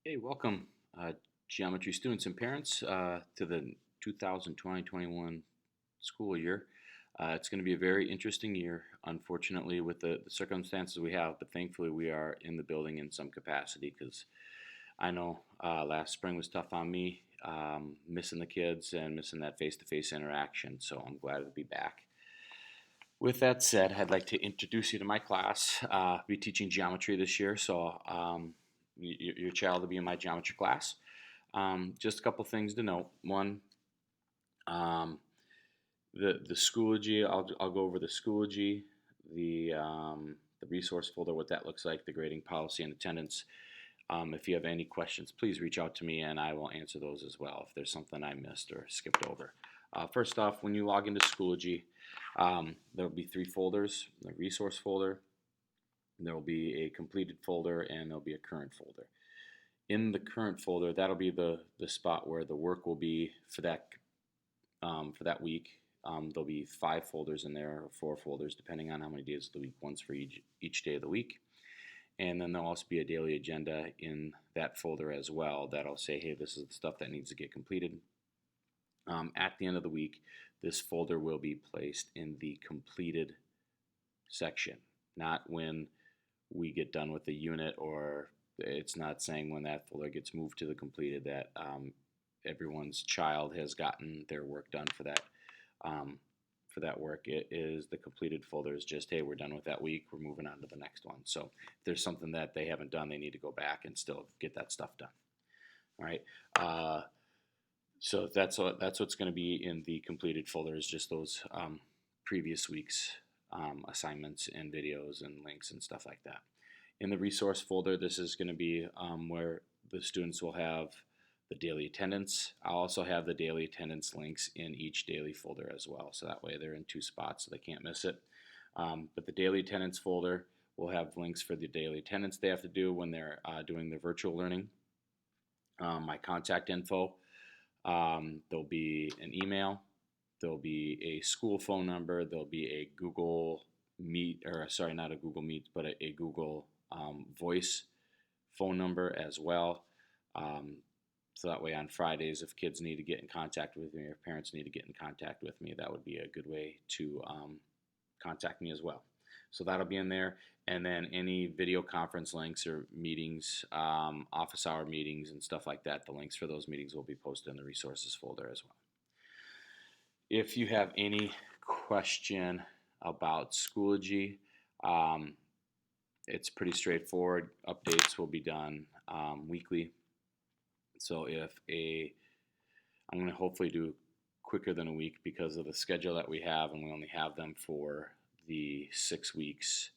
Hey, welcome, geometry students and parents, to the 2020-21 school year. It's going to be a very interesting year, unfortunately, with the circumstances we have, but thankfully we are in the building in some capacity because I know last spring was tough on me, missing the kids and missing that face-to-face interaction, so I'm glad to be back. With that said, I'd like to introduce you to my class. I'll be teaching geometry this year, so your child will be in my geometry class. Just a couple things to note. One, um, the Schoology. I'll go over the Schoology, the resource folder, what that looks like, the grading policy and attendance. If you have any questions, please reach out to me and I will answer those as well if there's something I missed or skipped over. First off, when you log into Schoology, there will be three folders: the resource folder, there will be a completed folder, and there'll be a current folder. In the current folder, that'll be the spot where the work will be for that week. There'll be five folders in there, or four folders, depending on how many days of the week, one's for each day of the week. And then there'll also be a daily agenda in that folder as well that'll say, hey, this is the stuff that needs to get completed. At the end of the week, this folder will be placed in the completed section, not when we get done with the unit, or it's not saying when that folder gets moved to the completed that everyone's child has gotten their work done um, for that work. It is the completed folder is just, hey, we're done with that week, we're moving on to the next one. So if there's something that they haven't done, they need to go back and still get that stuff done. All right. So that's what's going to be in the completed folder, is just those previous weeks assignments and videos and links and stuff like that. In the resource folder, this is going to be where the students will have the daily attendance. I'll also have the daily attendance links in each daily folder as well, so that way they're in two spots so they can't miss it. But the daily attendance folder will have links for the daily attendance they have to do when they're doing their virtual learning. My contact info, there'll be an email, there'll be a school phone number, there'll be a Google Meet, or sorry, not a Google Meet, but a Google Voice phone number as well. So that way on Fridays, if kids need to get in contact with me or parents need to get in contact with me, that would be a good way to contact me as well. So that'll be in there. And then any video conference links or meetings, office hour meetings and stuff like that, the links for those meetings will be posted in the resources folder as well. If you have any question about Schoology, it's pretty straightforward. Updates will be done weekly. So I'm going to hopefully do quicker than a week because of the schedule that we have, and we only have them for the 6 weeks.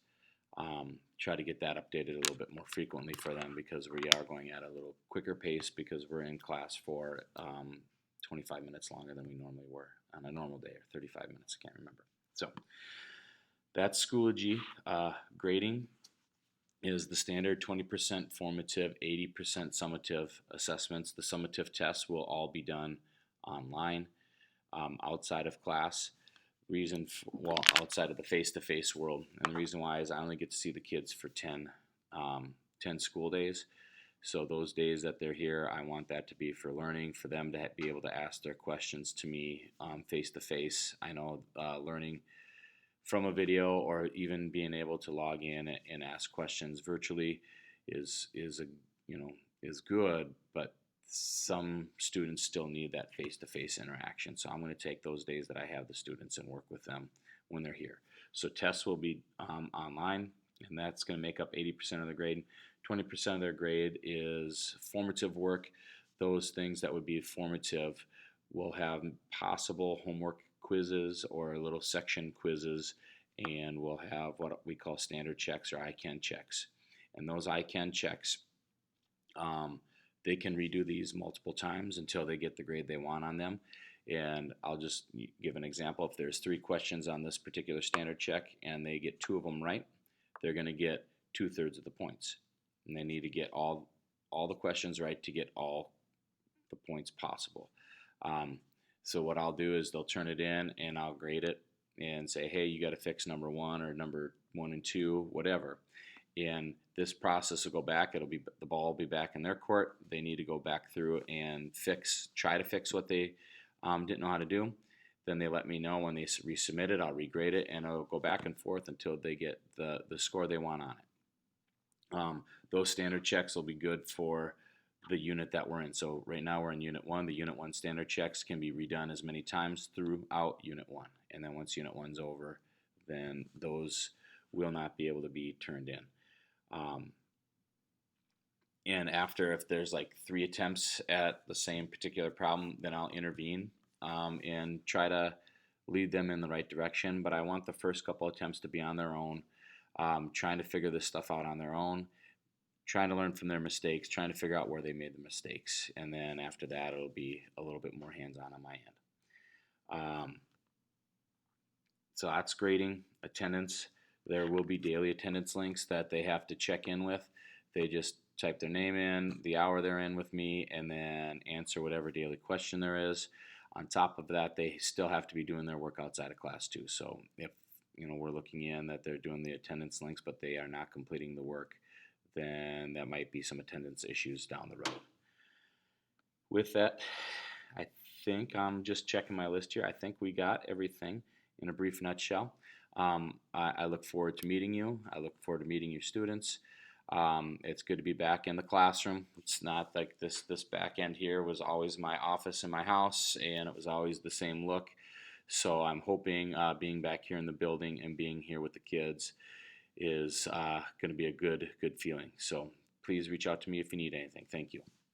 Try to get that updated a little bit more frequently for them, because we are going at a little quicker pace because we're in class for 25 minutes longer than we normally were on a normal day, or 35 minutes, I can't remember. So that's Schoology. Grading is the standard 20% formative, 80% summative assessments. The summative tests will all be done online, outside of class. Outside of the face-to-face world. And the reason why is I only get to see the kids for 10 school days. So those days that they're here, I want that to be for learning, for them to be able to ask their questions to me face-to-face. I know learning from a video, or even being able to log in and ask questions virtually is good, but some students still need that face-to-face interaction. So I'm going to take those days that I have the students and work with them when they're here. So tests will be online, and that's going to make up 80% of the grade. 20% of their grade is formative work. Those things that would be formative will have possible homework quizzes or little section quizzes, and we'll have what we call standard checks or I-CAN checks. And those I-CAN checks, they can redo these multiple times until they get the grade they want on them. And I'll just give an example. If there's 3 questions on this particular standard check and they get 2 of them right, they're going to get 2/3 of the points. And they need to get all the questions right to get all the points possible. So what I'll do is they'll turn it in and I'll grade it and say, hey, you got to fix number 1 or number 1 and 2, whatever. And this process will go back. The ball will be back in their court. They need to go back through and try to fix what they didn't know how to do. Then they let me know when they resubmit it. I'll regrade it, and it'll go back and forth until they get the score they want on it. Those standard checks will be good for the unit that we're in. So right now we're in Unit 1. The Unit 1 standard checks can be redone as many times throughout Unit 1. And then once Unit 1's over, then those will not be able to be turned in. And after, if there's like 3 attempts at the same particular problem, then I'll intervene and try to lead them in the right direction. But I want the first couple attempts to be on their own, trying to figure this stuff out on their own, trying to learn from their mistakes, trying to figure out where they made the mistakes. And then after that, it'll be a little bit more hands-on my end. So that's grading. Attendance. There will be daily attendance links that they have to check in with. They just type their name in, the hour they're in with me, and then answer whatever daily question there is. On top of that, they still have to be doing their work outside of class too. So if we're looking in that they're doing the attendance links, but they are not completing the work, then that might be some attendance issues down the road. With that, I think I'm just checking my list here. I think we got everything in a brief nutshell. I look forward to meeting you. I look forward to meeting your students. It's good to be back in the classroom. It's not like this back end here was always my office in my house, and it was always the same look. So I'm hoping being back here in the building and being here with the kids is going to be a good feeling. So please reach out to me if you need anything. Thank you.